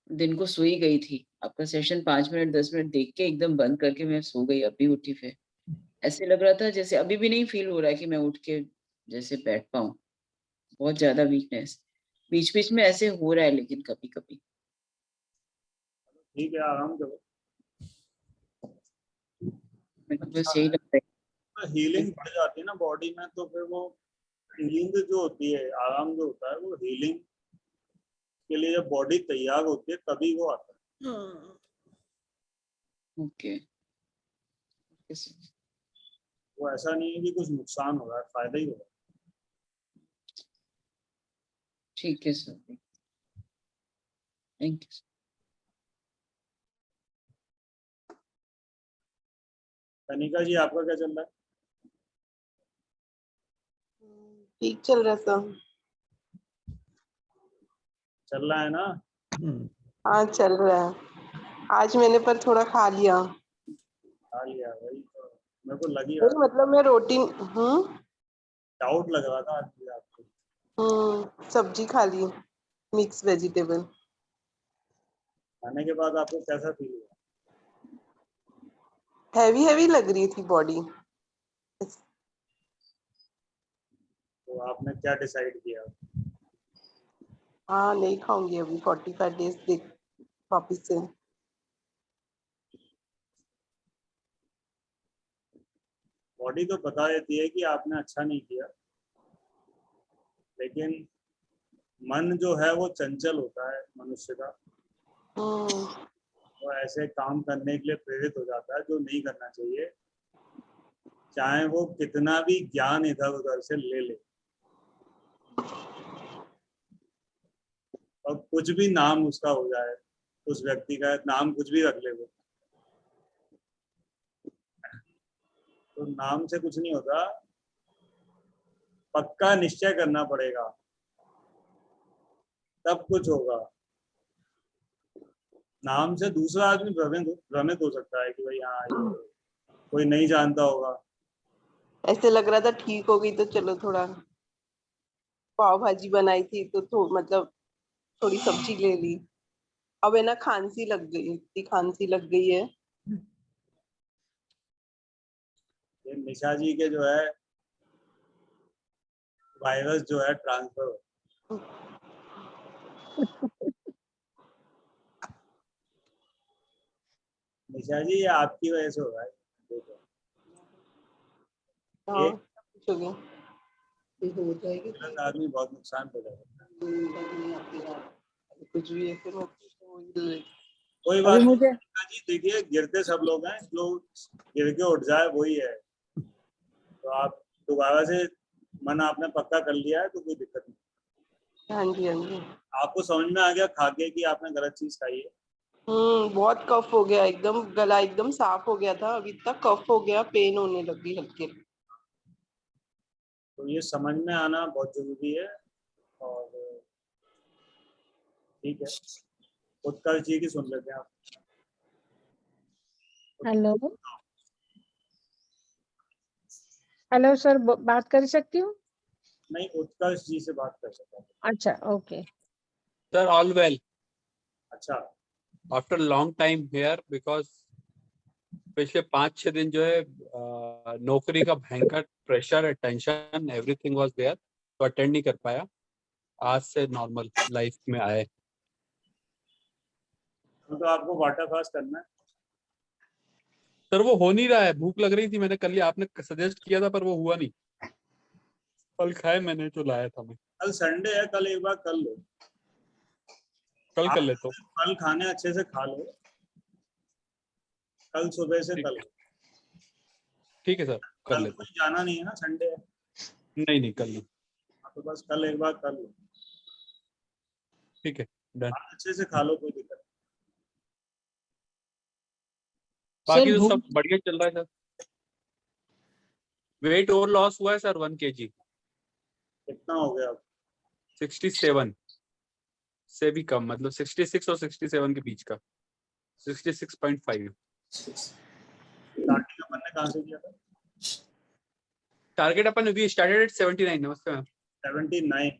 दिन को सोई गई थी, आपका सेशन 5 मिनट 10 मिनट देख के एकदम बंद करके मैं सो गई, अभी उठी। फिर ऐसे लग रहा था जैसे अभी भी नहीं फील हो रहा है कि मैं उठ के जैसे बैठ पाऊं। बहुत ज्यादा वीकनेस बीच बीच में ऐसे हो रहा है, लेकिन कभी कभी। ठीक है, आराम करो। मेरे को बस यही लगता है। हीलिंग बढ़ जाती है ना बॉडी में, तो फिर वो नींद जो होती है, आराम जो होता है, वो हीलिंग के लिए जब बॉडी तैयार होती है तभी वो आता है। ओके। वो ऐसा नहीं है कि कुछ नुकसान हो रहा है, फायदा ही हो रहा है। ठीक है सर, थैंक यू। कनिका जी, आपका क्या चल रहा है? ठीक चल रहा था। चल रहा है ना? हाँ चल रहा है। आज मैंने पर थोड़ा खा लिया। खा लिया, वही तो मेरे को लगी रहा, मतलब मैं रोटी डाउट लग रहा था आज भी आपको। सब्जी खा ली, मिक्स वेजिटेबल। खाने के बाद आपको कैसा फील हुआ? हैवी हैवी लग रही थी बॉडी। तो आपने क्या डिसाइड किया? हाँ नहीं खाऊंगी अभी 45 डेज देख वापिस से। बॉडी तो बता देती है कि आपने अच्छा नहीं किया, लेकिन मन जो है वो चंचल होता है मनुष्य का, वो ऐसे काम करने के लिए प्रेरित हो जाता है जो नहीं करना चाहिए, चाहे वो कितना भी ज्ञान इधर उधर से ले ले और कुछ भी नाम उसका हो जाए, उस व्यक्ति का नाम कुछ भी रख ले वो, तो नाम से कुछ नहीं होता। पक्का निश्चय करना पड़ेगा, तब कुछ होगा। नाम से दूसरा आदमी भ्रमित हो सकता है कि भाई हाँ ये कोई नहीं जानता होगा। ऐसे लग रहा था ठीक हो गई तो चलो, थोड़ा पाव भाजी बनाई थी तो मतलब थोड़ी सब्जी ले ली। अब है ना खांसी लग गई, इतनी खांसी लग गई है। ये निशा जी के जो है वायरस जो है ट्रांसफर निशा जी, ये आपकी वजह से हो रहा है। देखो, हाँ एक हो जाएगी गलत आदमी बहुत नुकसान हो जाएगा। कुछ भी है फिर कोई बात अभी नहीं मुझे प्रियंका जी, देखिए गिरते सब लोग हैं, जो गिर के उठ जाए वही है। तो आप दोबारा से मन आपने पक्का कर लिया है तो कोई दिक्कत नहीं। हाँ जी, हाँ जी। आपको समझ में आ गया खा के कि आपने गलत चीज खाई है? बहुत कफ हो गया, एकदम गला एकदम साफ हो गया था, अभी तक कफ हो गया, पेन होने लगी हल्की। तो ये समझ में आना बहुत जरूरी है। और ठीक है, उत्कर्ष जी की सुन लेते हैं आप। हेलो हेलो सर, बात कर सकती हूँ? नहीं, उत्कर्ष जी से बात कर सकता हूँ। अच्छा, ओके। Sir, all well. अच्छा, After long time here because पिछले 5-6 दिन जो है नौकरी का भयंकर pressure, tension, everything was there, तो अटेंड नहीं कर पाया। आज से नॉर्मल लाइफ में आए। तो आपको वाटर फास्ट करना है। सर वो हो नहीं रहा है, भूख लग रही थी, मैंने कल आपने सजेस्ट किया था पर वो हुआ नहीं। फल खाए मैंने जो लाया था मैं। कल संडे है, कल एक बार कर लो। कल कर लेता हूँ। फल खाने अच्छे से खा लो, कल सुबह से कर लो। ठीक है सर, कर कल लेता कोई जाना नहीं है ना, संडे है। हूँ। नहीं कर लो। तो बस कल एक बार कर लो। ठीक है, डन। अच्छे से खा लो, कोई दिक्कत नहीं। बाकी सर तो सब बढ़िया चल रहा है सर। वेट और लॉस हुआ है सर 1 kg। कितना हो गया? 67 से भी कम, मतलब 66 और 67 के बीच का, 66.5। स्टार्टिंग अपन ने कहाँ से किया था? टारगेट अपन वी स्टार्टेड एट 79। नमस्ते मैम। 79।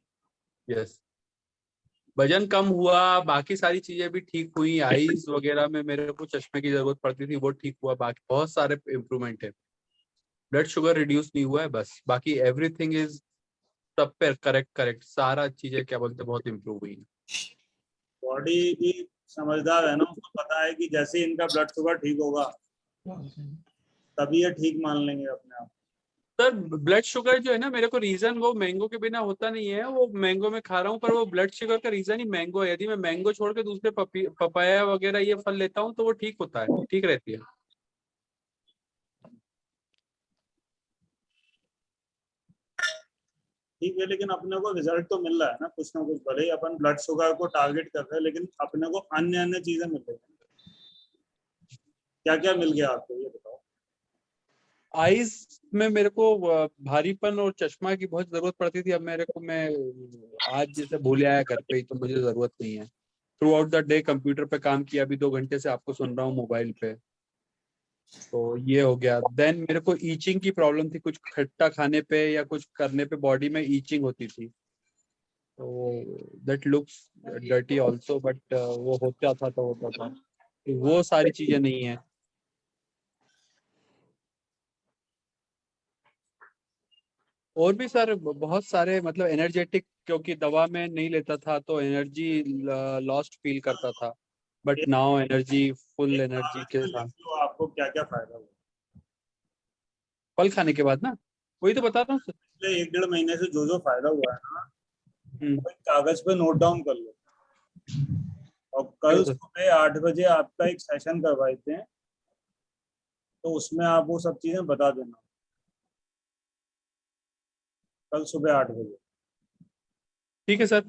यस। वजन कम हुआ, बाकी सारी चीजें भी ठीक हुई। आईज वगैरह में मेरे को चश्मे की जरूरत पड़ती थी, वो ठीक हुआ। बाकी बहुत सारे इम्प्रूवमेंट है। ब्लड शुगर रिड्यूस नहीं हुआ है बस, बाकी एवरीथिंग इज सब पे करेक्ट सारा चीजें क्या बोलते हैं बहुत इम्प्रूव हुई। बॉडी भी समझदार है ना, उसको पता है कि जैसे इनका ब्लड शुगर ठीक होगा तभी ये ठीक मान लेंगे अपने आप। सर ब्लड शुगर जो है ना, मेरे को रीजन वो मैंगो के बिना होता नहीं है। वो मैंगो में खा रहा हूँ पर वो ब्लड शुगर का रीजन ही मैंगो है। यदि मैं मैंगो छोड़ के दूसरे पपाया वगैरह ये फल लेता हूँ तो वो ठीक होता है, ठीक रहती है। ठीक है, लेकिन अपने को रिजल्ट तो मिल रहा है ना कुछ, भले ही अपन ब्लड शुगर को टारगेट कर रहे हैं लेकिन अपने को अन्य अन्य चीजें मिल रही है। क्या क्या मिल गया आपको ये बताओ? आईज में मेरे को भारीपन और चश्मा की बहुत जरूरत पड़ती थी। अब मेरे को, मैं आज जैसे भूल आया घर पे ही, तो मुझे जरूरत नहीं है। Through out the day computer पे काम किया, अभी 2 घंटे से आपको सुन रहा हूँ मोबाइल पे, तो ये हो गया। देन मेरे को ईचिंग की प्रॉब्लम थी, कुछ खट्टा खाने पे या कुछ करने पे बॉडी में ईचिंग होती थी, तो that looks dirty also, but वो होता था तो होता था। वो सारी चीजें नहीं है। और भी सर बहुत सारे, मतलब एनर्जेटिक, क्योंकि दवा में नहीं लेता था तो एनर्जी लॉस्ट फील करता था, but now energy, full energy के साथ। तो आपको क्या क्या फायदा हुआ फल खाने के बाद ना, वही तो बता रहा हूँ सर। पिछले 1-1.5 महीने से जो जो फायदा हुआ है ना, हम्म, वो एक कागज पे नोट डाउन कर लो। और कल सुबह 8 बजे आपका एक सेशन करवाए थे, तो उसमें आप वो सब चीजें बता देना। कल सुबह 8 बजे। ठीक है सर।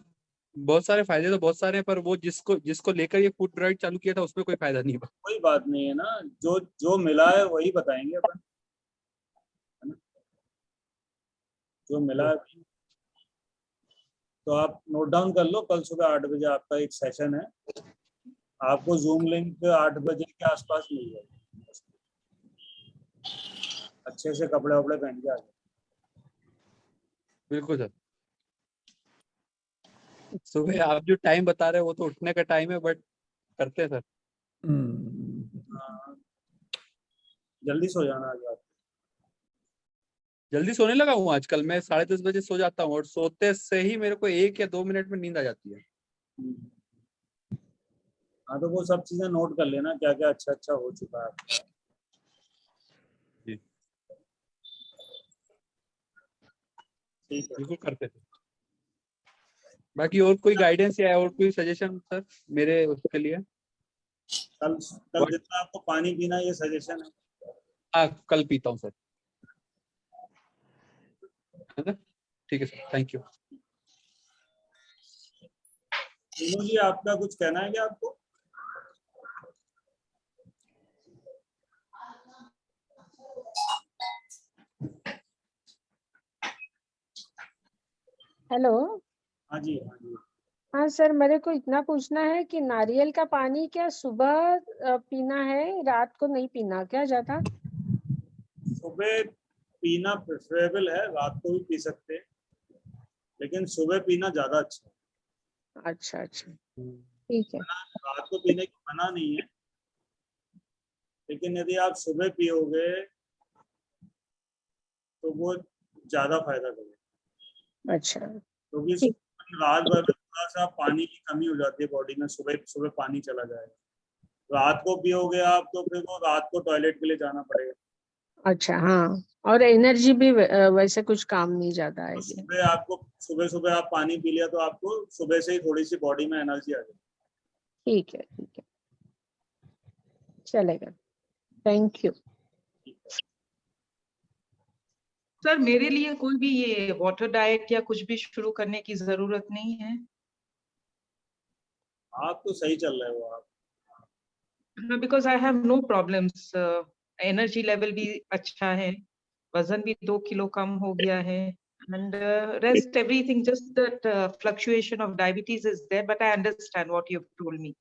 बहुत सारे फायदे तो बहुत सारे हैं, पर वो जिसको जिसको लेकर ये फूड ड्राइव चालू किया था उसमें कोई फायदा नहीं हुआ। कोई बात नहीं है ना, जो जो मिला है वही बताएंगे अपन, है ना? जो मिला है वही। तो आप नोट डाउन कर लो, कल सुबह 8 बजे आपका एक सेशन है। आपको जूम लिंक 8 बजे के आसपास मिल जाएगी। अच्छे से कपड़े वपड़े पहन के आ जाए। बिल्कुल सर। सुबह आप जो टाइम बता रहे हो वो तो उठने का टाइम है, बट करते हैं सर। हाँ, जल्दी सो जाना आज रात। जल्दी सोने लगा हूँ आजकल। मैं 10:30 बजे सो जाता हूँ और सोते से ही मेरे को 1 या 2 मिनट में नींद आ जाती है। हाँ, तो वो सब चीजें नोट कर लेना, क्या क्या अच्छा अच्छा हो चुका है आपका। जी ठीक है, बिल्कुल करते थे। बाकी और कोई गाइडेंस या और कोई सजेशन सर मेरे उसके लिए? कल कल जितना आपको पानी पीना ये सजेशन है। हाँ कल पीता हूँ सर, है ना? ठीक है सर, थैंक यू। मीनू जी आपका कुछ कहना है क्या आपको? हेलो। हाँ जी हाँ जी। हाँ सर, मेरे को इतना पूछना है कि नारियल का पानी क्या सुबह पीना है, रात को नहीं पीना क्या ज्यादा? सुबह पीना प्रेफरेबल है, रात को भी पी सकते हैं, लेकिन सुबह पीना ज्यादा अच्छा है। अच्छा अच्छा, ठीक है। रात को पीने की मना नहीं है, लेकिन यदि आप सुबह पियोगे तो वो ज्यादा फायदा करेगा। अच्छा क्योंकि ठीक। रात भर में थोड़ा सा पानी की कमी हो जाती है बॉडी में, सुबह सुबह पानी चला जाएगा। रात को पियोगे आप तो फिर वो रात को टॉयलेट के लिए जाना पड़ेगा। अच्छा हाँ, और एनर्जी भी वैसे कुछ काम नहीं ज्यादा तो आएगी। सुबह आपको सुबह सुबह आप पानी पी लिया तो आपको सुबह से ही थोड़ी सी बॉडी में एनर्जी आ जाएगी। ठीक है ठीक है, चलेगा। Thank you. सर मेरे लिए कोई भी ये वाटर डाइट या कुछ भी शुरू करने की जरूरत नहीं है? आप तो सही चल रहे हो आप। Because I have no problems, energy level भी अच्छा है, वजन भी 2 किलो कम हो गया है, and rest everything, just that fluctuation of diabetes is there, but I understand what you've told me,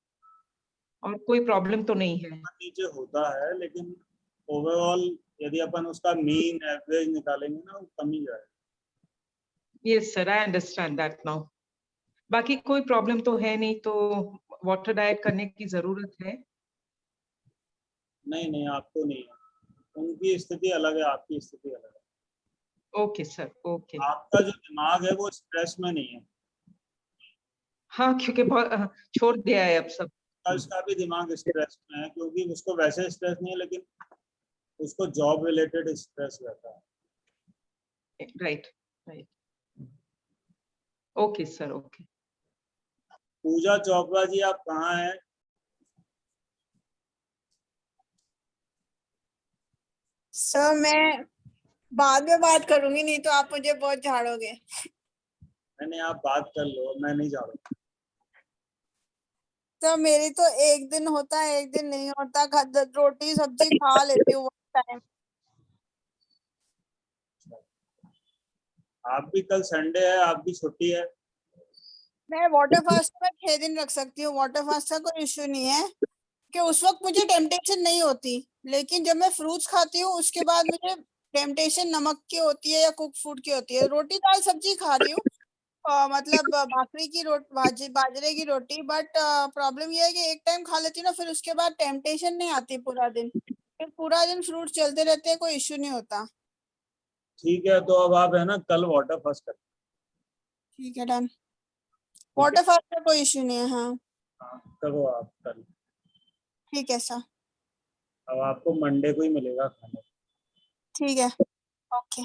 और कोई प्रॉब्लम तो नहीं है। नीचे होता है, लेकिन ओवरऑल यदि अपन उसका मीन एवरेज निकालेंगे ना, वो कम ही जाएगा। Yes sir, I understand that now. बाकी कोई प्रॉब्लम तो है नहीं, तो वाटर डाइट करने की जरूरत है? नहीं नहीं, आपको नहीं है, उनकी स्थिति अलग है, आपकी स्थिति अलग है। Okay sir, okay. आपका जो दिमाग है वो स्ट्रेस में नहीं है। हाँ, क्योंकि बहुत छोड़ दिया है अब सब। उसका भी दिमाग स्ट्रेस में है, क्योंकि उसको वैसे स्ट्रेस नहीं है, लेकिन उसको जॉब रिलेटेड स्ट्रेस रहता है। Right right, okay sir, okay. Pooja Chopra ji आप कहाँ हैं? सर मैं बाद में बात करूंगी, नहीं तो आप मुझे बहुत झाड़ोगे। नहीं आप बात कर लो, मैं नहीं जा रहा। तो मेरी तो एक दिन होता है एक दिन नहीं होता, रोटी सब्जी खा लेती हूँ टाइम। आप भी कल संडे है, आप भी छुट्टी है। मैं वाटर फास्ट में 6 दिन रख सकती हूँ, वाटर फास्ट का कोई इश्यू नहीं है, कि उस वक्त मुझे टेम्पटेशन नहीं होती, लेकिन जब मैं फ्रूट्स खाती हूँ उसके बाद मुझे टेम्पटेशन नमक की होती है या कुक फूड की होती है। रोटी दाल सब्जी खा रही हूँ, मतलब भाकरी की रोटी, बाजरे की रोटी, बट प्रॉब्लम ये है कि एक टाइम खा लेती हूँ ना, फिर उसके बाद टेम्पटेशन नहीं आती पूरा दिन, फिर पूरा दिन फ्रूट चलते रहते हैं, कोई इश्यू नहीं होता। ठीक है, तो अब आप है ना कल वाटर फास्ट करें। ठीक है, डन। वाटर फास्ट का कोई इश्यू नहीं है। हाँ करो आप कल। ठीक है सर। अब आपको मंडे को ही मिलेगा खाना। ठीक है, ओके।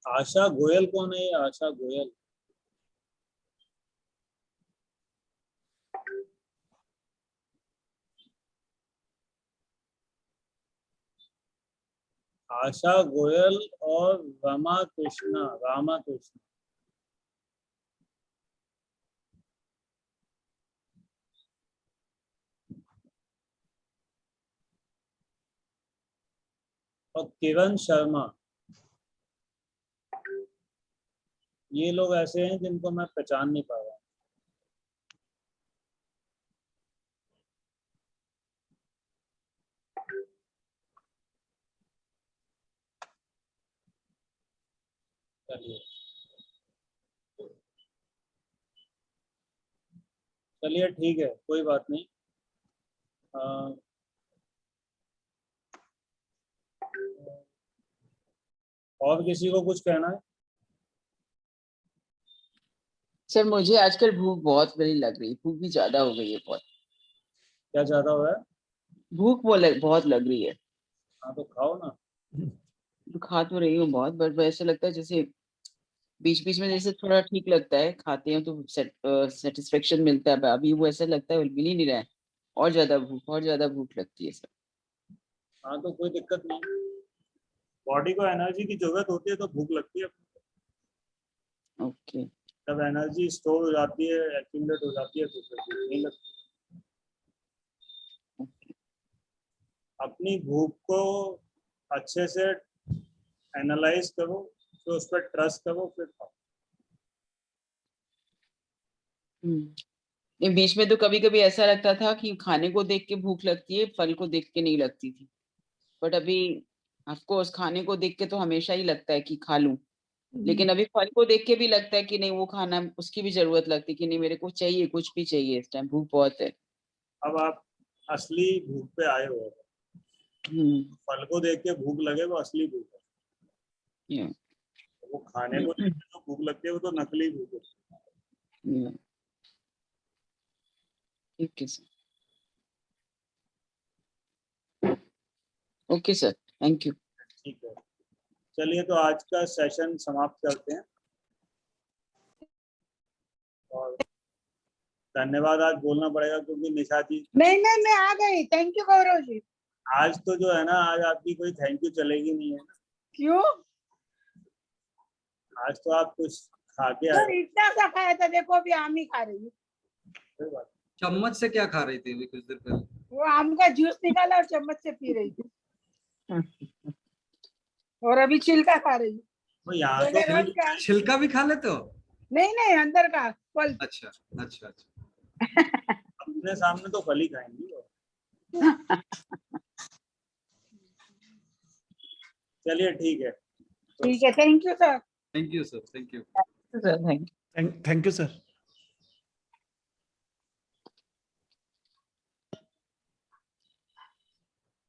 आशा गोयल कौन है? ये आशा गोयल? आशा गोयल और रामा कृष्णा। और किरण शर्मा, ये लोग ऐसे हैं जिनको मैं पहचान नहीं पा रहा। चलिए चलिए ठीक है, कोई बात नहीं। और किसी को कुछ कहना है? सर मुझे आजकल भूख बहुत बड़ी लग रही है, भूख भी ज्यादा हो गई है बहुत। क्या ज्यादा हुआ है? भूख बहुत लग रही है। हाँ तो खाओ ना। तो खा तो रही हूँ बहुत, बट ऐसा लगता है जैसे बीच बीच में जैसे थोड़ा ठीक लगता है, खाते हैं तो सेटिस्फेक्शन मिलता है, अभी वो ऐसा लगता है मिल ही नहीं रहा है, और ज्यादा भूख लगती है सर। हाँ तो कोई दिक्कत नहीं, बॉडी को एनर्जी की जरूरत होती है तो भूख लगती है। ओके। जब एनर्जी स्टोर हो जाती है, एक्यूमुलेट हो जाती है तो फिर भूख नहीं लगती। अपनी भूख को अच्छे से एनालाइज करो, तो उस पर ट्रस्ट करो, फिर खाओ। ये बीच में तो कभी कभी ऐसा लगता था कि खाने को देख के भूख लगती है, फल को देख के नहीं लगती थी, बट अभी ऑफ कोर्स खाने को देख के तो हमेशा ही लगता है कि खा लूं, लेकिन अभी फल को देख के भी लगता है कि नहीं, वो खाना उसकी भी जरूरत लगती है कि नहीं मेरे को चाहिए, कुछ भी चाहिए, इस टाइम भूख बहुत है। अब आप असली भूख पे आए हो। फल को देख के भूख लगे वो असली भूख है, वो खाने को देख के जो भूख लगती है वो तो नकली भूख है। ठीक है sir. Okay sir, thank you. ठीक है, चलिए तो आज का सेशन समाप्त करते हैं, और धन्यवाद आज बोलना पड़ेगा क्योंकि निशा जी नहीं मैं आ गई। Thank you Gaurav ji. आज तो जो है ना, आज आपकी कोई थैंक यू चलेगी नहीं है ना। क्यों? आज तो आप कुछ खा के तो आए। इतना सा खाया था, देखो अभी आम ही खा रही हूँ। चम्मच से क्या खा रही थी अभी कुछ देर पहले? वो आम का जूस निकाला और चम्मच से पी रही थी, और अभी छिलका खा रही हूँ। तो यहाँ बोले रोज तो क्या? छिलका भी खा लेते हो? नहीं अंदर का फल। अच्छा अच्छा अच्छा। अपने सामने तो फल ही खाएंगी वो। चलिए ठीक है। ठीक है, thank you sir. Thank you sir, thank you. Sir thank you. Thank you sir.